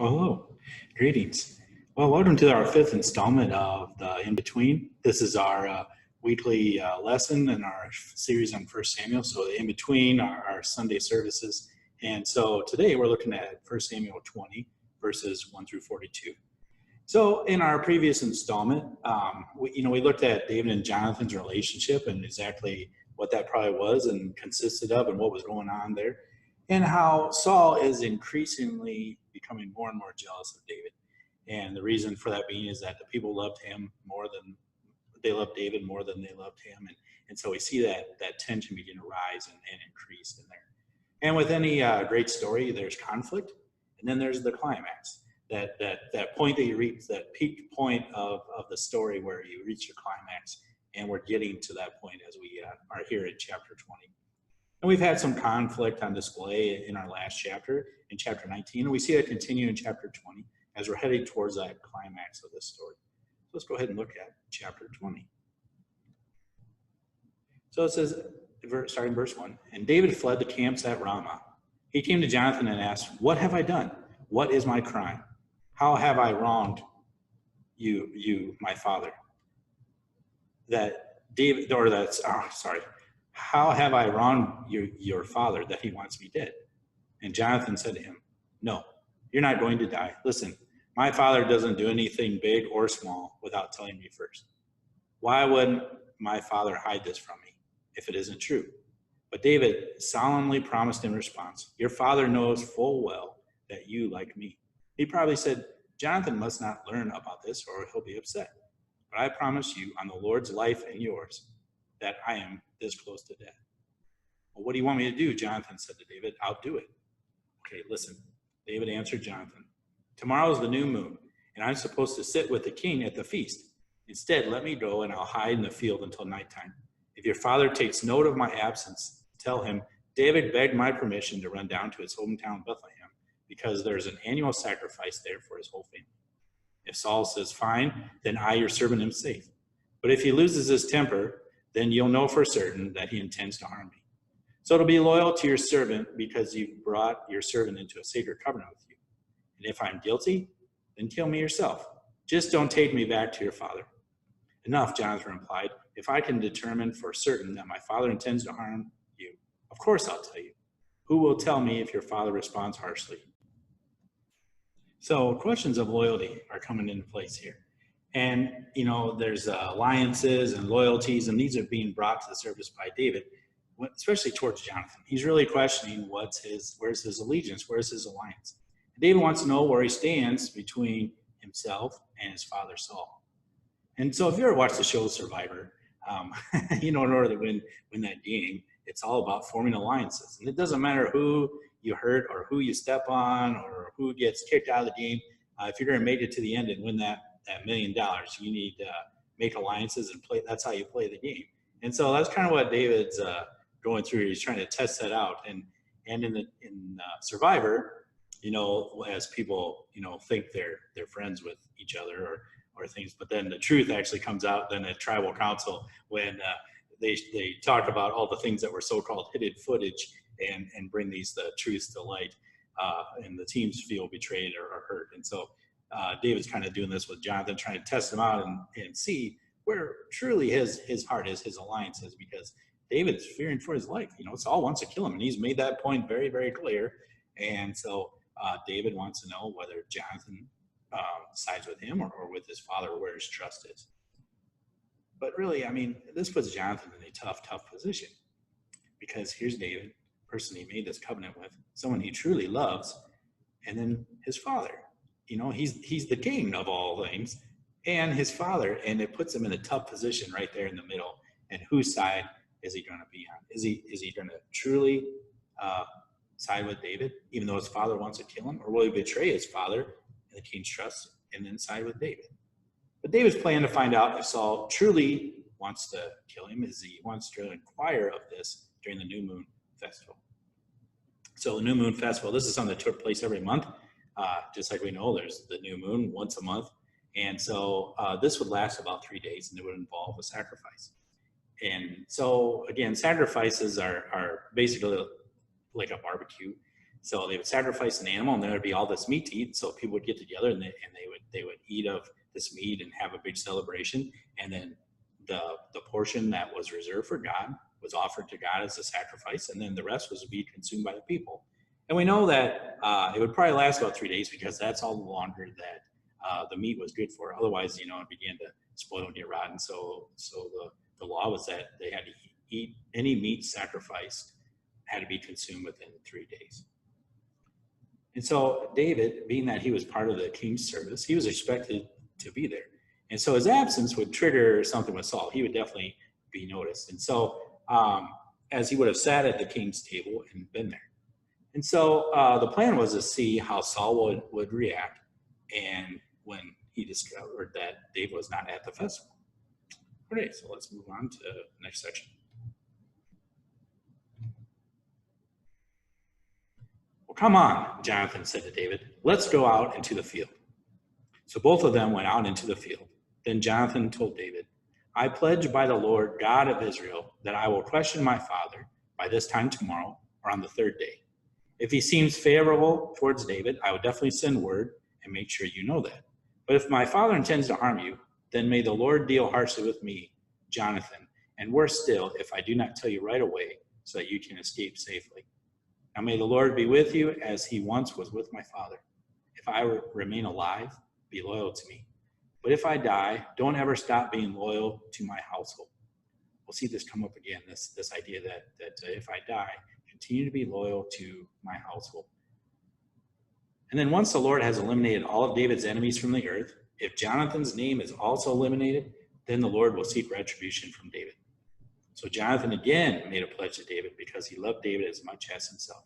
Well, hello, greetings. Well, welcome to our fifth installment of the In Between. This is our weekly lesson in our series on 1 Samuel. So, the In Between are our Sunday services. And so today we're looking at 1 Samuel 20, verses 1 through 42. So, in our previous installment, we looked at David and Jonathan's relationship and exactly what that probably was and consisted of and what was going on there, and how Saul is increasingly becoming more and more jealous of David. And the reason for that being is that the people loved him more than they loved David more than they loved him. And so we see that tension begin to rise and increase in there. And with any great story, there's conflict, and then there's the climax. That point that you reach, that peak point of the story where you reach your climax, and we're getting to that point as we are here in chapter 20. And we've had some conflict on display in our last chapter, in chapter 19, and we see it continue in chapter 20 as we're heading towards that climax of this story. So let's go ahead and look at chapter 20. So it says, starting verse 1, and David fled the camps at Ramah. He came to Jonathan and asked, "What have I done? What is my crime? How have I wronged you, my father? How have I wronged your father that he wants me dead?" And Jonathan said to him, "No, you're not going to die. Listen, my father doesn't do anything big or small without telling me first. Why would my father hide this from me if it isn't true?" But David solemnly promised in response, "Your father knows full well that you like me." He probably said, "Jonathan must not learn about this or he'll be upset. But I promise you on the Lord's life and yours that I am this close to death." "Well, what do you want me to do?" Jonathan said to David. "I'll do it." "Okay, listen." David answered Jonathan, "Tomorrow is the new moon, and I'm supposed to sit with the king at the feast. Instead, let me go and I'll hide in the field until nighttime. If your father takes note of my absence, tell him, 'David begged my permission to run down to his hometown Bethlehem because there's an annual sacrifice there for his whole family.' If Saul says, 'Fine,' then I, your servant, am safe. But if he loses his temper, then you'll know for certain that he intends to harm me. So to be loyal to your servant because you've brought your servant into a sacred covenant with you. And if I'm guilty, then kill me yourself. Just don't take me back to your father." "Enough," Jonathan replied. "If I can determine for certain that my father intends to harm you, of course I'll tell you. Who will tell me if your father responds harshly?" So questions of loyalty are coming into place here. And, there's alliances and loyalties, and these are being brought to the surface by David, especially towards Jonathan. He's really questioning where's his allegiance, where's his alliance. And David wants to know where he stands between himself and his father Saul. And so if you ever watched the show Survivor, in order to win that game, it's all about forming alliances. And it doesn't matter who you hurt or who you step on or who gets kicked out of the game. If you're going to make it to the end and win that $1 million, you need to make alliances and play. That's how you play the game. And so that's kind of what David's going through. He's trying to test that out. And in Survivor, as people think they're friends with each other or things, but then the truth actually comes out then at tribal council when they talk about all the things that were so-called hidden footage and bring the truths to light, and the teams feel betrayed or hurt. And so David's kind of doing this with Jonathan, trying to test him out and see where truly his heart is, his alliance is, because David's fearing for his life. Saul wants to kill him, and he's made that point very, very clear. And so David wants to know whether Jonathan sides with him or with his father, where his trust is. But really, this puts Jonathan in a tough position, because here's David, person he made this covenant with, someone he truly loves, and then his father. He's the king of all things, and his father, and it puts him in a tough position right there in the middle. And whose side is he going to be on? Is he going to truly side with David, even though his father wants to kill him, or will he betray his father and the king's trust and then side with David? But David's plan to find out if Saul truly wants to kill him is he wants to inquire of this during the New Moon Festival. So the New Moon Festival, this is something that took place every month. Just like we know, there's the new moon once a month. And so this would last about 3 days, and it would involve a sacrifice. And so, again, sacrifices are basically like a barbecue. So they would sacrifice an animal, and there would be all this meat to eat. So people would get together, and they would eat of this meat and have a big celebration. And then the portion that was reserved for God was offered to God as a sacrifice, and then the rest was to be consumed by the people. And we know that it would probably last about 3 days, because that's all the longer that the meat was good for. Otherwise, it began to spoil and get rotten. So the law was that they had to eat any meat sacrificed had to be consumed within 3 days. And so David, being that he was part of the king's service, he was expected to be there. And so his absence would trigger something with Saul. He would definitely be noticed. And so as he would have sat at the king's table and been there. And so the plan was to see how Saul would react, and when he discovered that David was not at the festival. All right, so let's move on to the next section. Well, come on, Jonathan said to David, let's go out into the field. So both of them went out into the field. Then Jonathan told David, I pledge by the Lord God of Israel that I will question my father by this time tomorrow or on the third day. If he seems favorable towards David, I will definitely send word and make sure you know that. But if my father intends to harm you, then may the Lord deal harshly with me, Jonathan, and worse still, if I do not tell you right away so that you can escape safely. Now may the Lord be with you as he once was with my father. If I remain alive, be loyal to me. But if I die, don't ever stop being loyal to my household. We'll see this come up again, this idea that if I die, continue to be loyal to my household. And then once the Lord has eliminated all of David's enemies from the earth, if Jonathan's name is also eliminated, then the Lord will seek retribution from David. So Jonathan again made a pledge to David because he loved David as much as himself.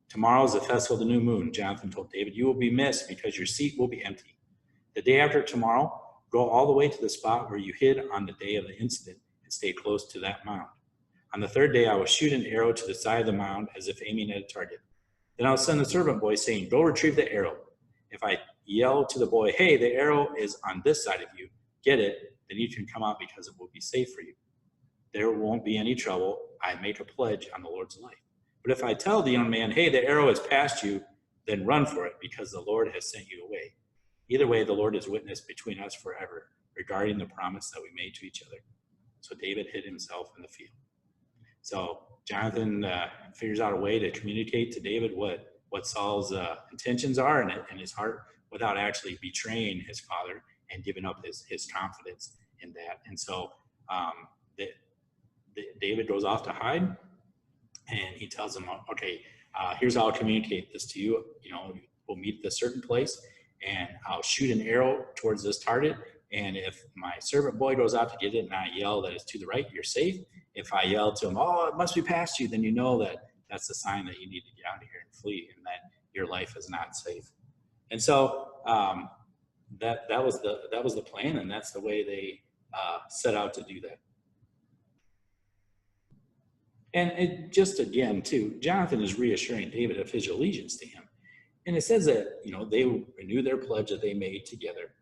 Tomorrow is the festival of the new moon, Jonathan told David. You will be missed because your seat will be empty. The day after tomorrow, go all the way to the spot where you hid on the day of the incident and stay close to that mound. On the third day, I will shoot an arrow to the side of the mound as if aiming at a target. Then I'll send the servant boy saying, go retrieve the arrow. If I yell to the boy, hey, the arrow is on this side of you, get it, then you can come out because it will be safe for you. There won't be any trouble. I make a pledge on the Lord's life. But if I tell the young man, hey, the arrow is past you, then run for it because the Lord has sent you away. Either way, the Lord is witness between us forever regarding the promise that we made to each other. So David hid himself in the field. So Jonathan figures out a way to communicate to David what Saul's intentions are in his heart without actually betraying his father and giving up his confidence in that. And so David goes off to hide, and he tells him, okay, here's how I'll communicate this to you. We'll meet at this certain place, and I'll shoot an arrow towards this target. And if my servant boy goes out to get it and I yell that it's to the right, you're safe. If I yell to him, oh, it must be past you, then you know that that's the sign that you need to get out of here and flee and that your life is not safe. And so that was the plan, and that's the way they set out to do that. And it just again, too, Jonathan is reassuring David of his allegiance to him. And it says that, they renew their pledge that they made together.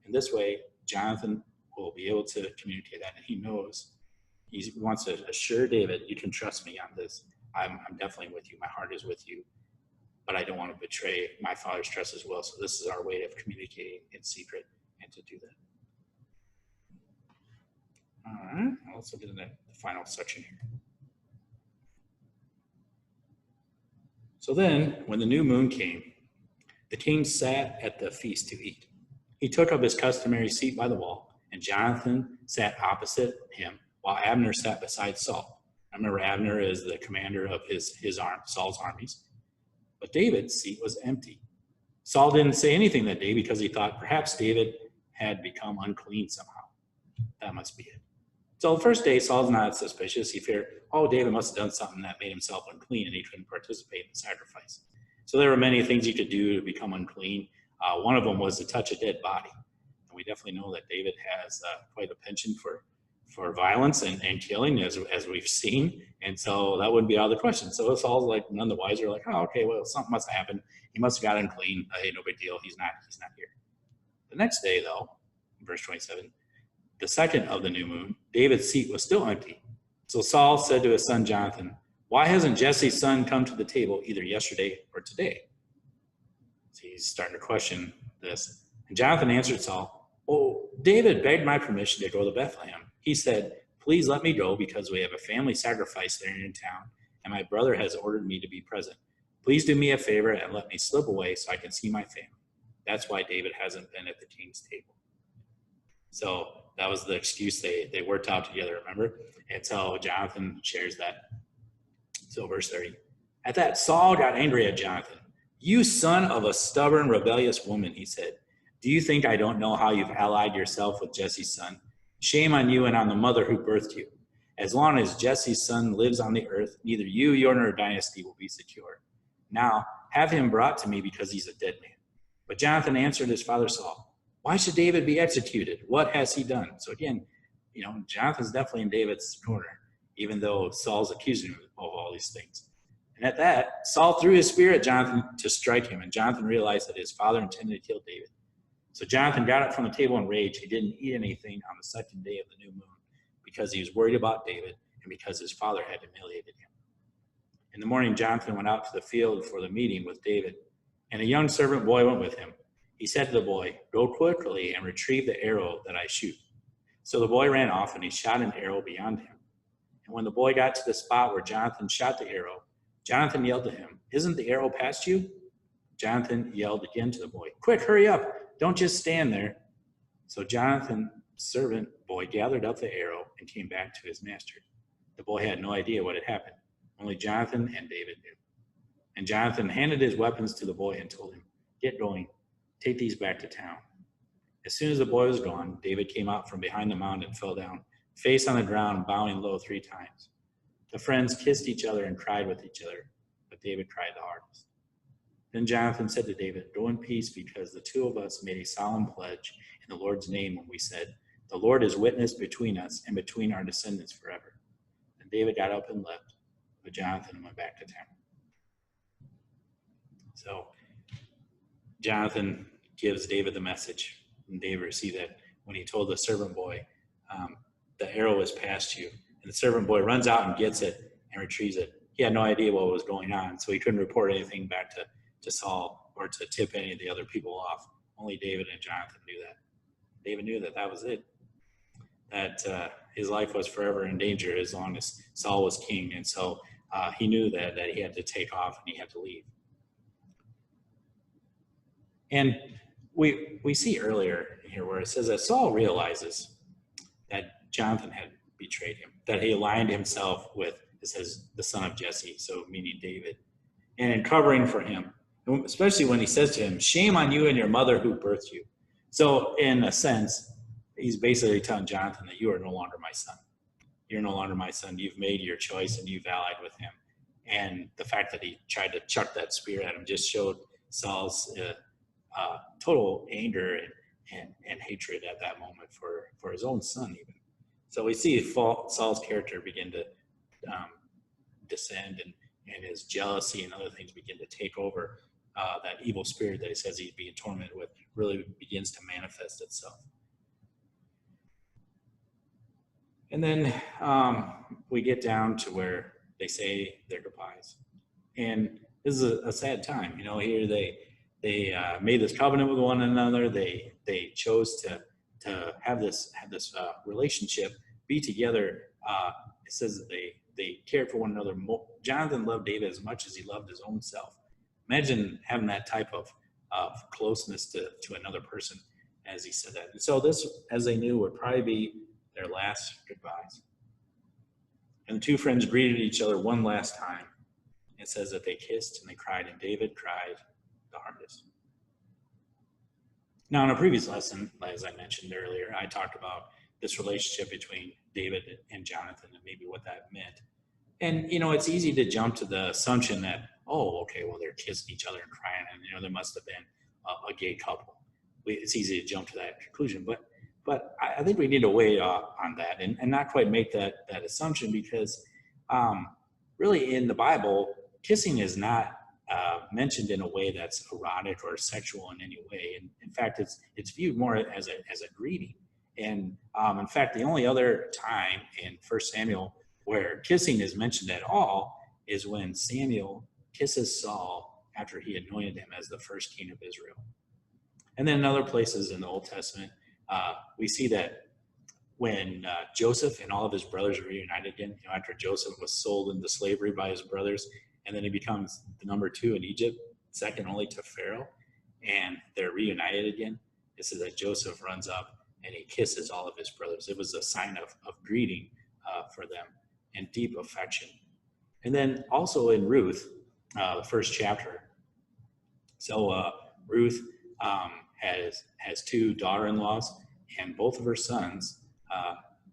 And this way, Jonathan will be able to communicate that. And he knows, he wants to assure David, you can trust me on this. I'm definitely with you. My heart is with you. But I don't want to betray my father's trust as well. So this is our way of communicating in secret and to do that. All right, let's look at the final section here. So then, when the new moon came, the king sat at the feast to eat. He took up his customary seat by the wall, and Jonathan sat opposite him, while Abner sat beside Saul. I remember Abner is the commander of Saul's armies. But David's seat was empty. Saul didn't say anything that day because he thought perhaps David had become unclean somehow. That must be it. So the first day, Saul's not suspicious. He feared, David must have done something that made himself unclean and he couldn't participate in the sacrifice. So there were many things you could do to become unclean. One of them was to touch a dead body. And we definitely know that David has quite a penchant for violence and killing, as we've seen. And so that wouldn't be out of the question. So Saul's like none the wiser, like, okay, well, something must have happened. He must have got unclean. Hey, no big deal. He's not here. The next day, though, verse 27, the second of the new moon, David's seat was still empty. So Saul said to his son Jonathan, Why hasn't Jesse's son come to the table either yesterday or today? So he's starting to question this. And Jonathan answered Saul, "Oh, David begged my permission to go to Bethlehem. He said, 'Please let me go because we have a family sacrifice there in town, and my brother has ordered me to be present. Please do me a favor and let me slip away so I can see my family.' That's why David hasn't been at the king's table." So that was the excuse they worked out together, remember? And so Jonathan shares that. So verse 30. At that, Saul got angry at Jonathan. "You son of a stubborn, rebellious woman," he said. "Do you think I don't know how you've allied yourself with Jesse's son? Shame on you and on the mother who birthed you. As long as Jesse's son lives on the earth, neither you nor your dynasty will be secure. Now, have him brought to me because he's a dead man." But Jonathan answered his father Saul, "Why should David be executed? What has he done?" So again, Jonathan's definitely in David's corner, even though Saul's accusing him of all these things. And at that, Saul threw his spear at Jonathan to strike him, and Jonathan realized that his father intended to kill David. So Jonathan got up from the table in rage. He didn't eat anything on the second day of the new moon because he was worried about David and because his father had humiliated him. In the morning, Jonathan went out to the field for the meeting with David, and a young servant boy went with him. He said to the boy, "Go quickly and retrieve the arrow that I shoot." So the boy ran off, and he shot an arrow beyond him. And when the boy got to the spot where Jonathan shot the arrow, Jonathan yelled to him, "Isn't the arrow past you?" Jonathan yelled again to the boy, "Quick, hurry up. Don't just stand there." So Jonathan's servant boy gathered up the arrow and came back to his master. The boy had no idea what had happened. Only Jonathan and David knew. And Jonathan handed his weapons to the boy and told him, "Get going. Take these back to town." As soon as the boy was gone, David came out from behind the mound and fell down, face on the ground, bowing low 3 times. The friends kissed each other and cried with each other, but David cried the hardest. Then Jonathan said to David, "Go in peace, because the 2 of us made a solemn pledge in the Lord's name when we said, 'The Lord is witness between us and between our descendants forever.'" And David got up and left, but Jonathan went back to town. So Jonathan gives David the message, and David received it when he told the servant boy, "The arrow is past you." And the servant boy runs out and gets it and retrieves it. He had no idea what was going on, so he couldn't report anything back to Saul or to tip any of the other people off. Only David and Jonathan knew that. David knew that was it, that his life was forever in danger as long as Saul was king. And so he knew that he had to take off and he had to leave. And we see earlier here where it says that Saul realizes that Jonathan had betrayed him, that he aligned himself with, it says, the son of Jesse, so meaning David, and in covering for him, especially when he says to him, "Shame on you and your mother who birthed you." So in a sense, he's basically telling Jonathan that you are no longer my son. You're no longer my son. You've made your choice and you've allied with him. And the fact that he tried to chuck that spear at him just showed Saul's total anger and hatred at that moment for his own son even. So we see Saul's character begin to descend, and his jealousy and other things begin to take over. That evil spirit that he says he's being tormented with really begins to manifest itself. And then we get down to where they say their goodbyes. And this is a sad time. Here they made this covenant with one another. They chose to have this relationship, be together. It says that they cared for one another. Jonathan loved David as much as he loved his own self. Imagine having that type of closeness to another person, as he said that. And so this, as they knew, would probably be their last goodbyes. And the 2 friends greeted each other one last time. It says that they kissed and they cried, and David cried the hardest. Now, in a previous lesson, as I mentioned earlier, I talked about this relationship between David and Jonathan and maybe what that meant. And, it's easy to jump to the assumption that, oh, okay, well, they're kissing each other and crying, and, there must have been a gay couple. It's easy to jump to that conclusion. But I think we need to weigh on that and not quite make that assumption, because really in the Bible, kissing is not mentioned in a way that's erotic or sexual in any way. And in fact, it's viewed more as a greeting. And in fact, the only other time in 1 Samuel where kissing is mentioned at all is when Samuel kisses Saul after he anointed him as the first king of Israel. And then in other places in the Old Testament, we see that when Joseph and all of his brothers are reunited again, after Joseph was sold into slavery by his brothers, and then he becomes the number 2 in Egypt, second only to Pharaoh, and they're reunited again. It says that Joseph runs up and he kisses all of his brothers. It was a sign of greeting for them and deep affection. And then also in Ruth, the first chapter. So Ruth has 2 daughter-in-laws, and both of her sons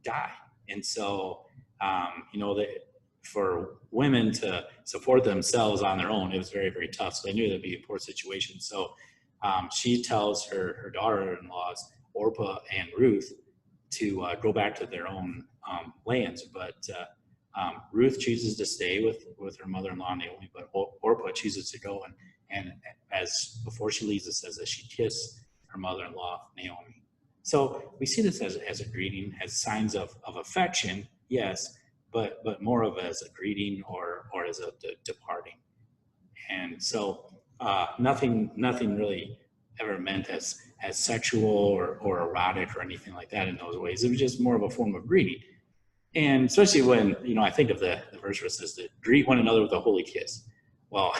die. And so, that for women to support themselves on their own, it was very, very tough. So they knew that'd be a poor situation. So she tells her daughter-in-laws, Orpah and Ruth, to go back to their own lands. But Ruth chooses to stay with her mother-in-law, Naomi, but Orpah chooses to go. And as before she leaves, it says that she kissed her mother-in-law, Naomi. So we see this as a greeting, as signs of affection, yes, but more of as a greeting or as a departing. And so nothing really ever meant as sexual or erotic or anything like that in those ways. It was just more of a form of greeting. And especially when, I think of the verse where it says to greet one another with a holy kiss. Well,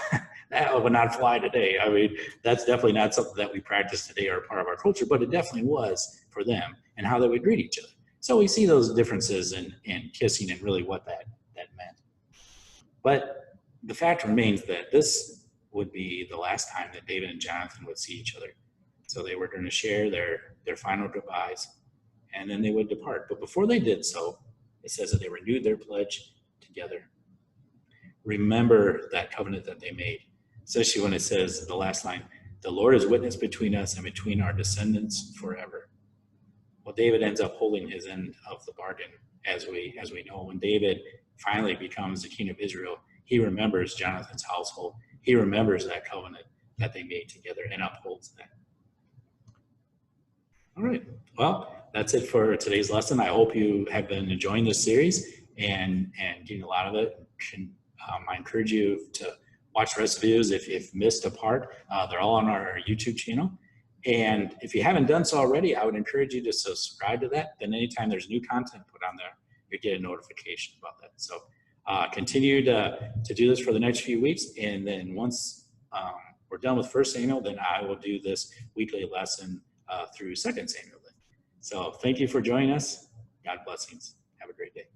that would not fly today. I mean, that's definitely not something that we practice today or part of our culture, but it definitely was for them and how they would greet each other. So we see those differences in kissing and really what that meant. But the fact remains that this would be the last time that David and Jonathan would see each other. So they were going to share their final goodbyes, and then they would depart. But before they did so, it says that they renewed their pledge together. Remember that covenant that they made, especially when it says the last line, the Lord is witness between us and between our descendants forever. Well, David ends up holding his end of the bargain. As we know, when David finally becomes the king of Israel, he remembers Jonathan's household. He remembers that covenant that they made together and upholds that. All right. Well, that's it for today's lesson. I hope you have been enjoying this series and getting a lot of it. I encourage you to watch the rest of the videos if you've missed a part. They're all on our YouTube channel. And if you haven't done so already, I would encourage you to subscribe to that. Then anytime there's new content put on there, you get a notification about that. So continue to do this for the next few weeks. And then once we're done with 1 Samuel, then I will do this weekly lesson through 2 Samuel. So thank you for joining us. God blessings. Have a great day.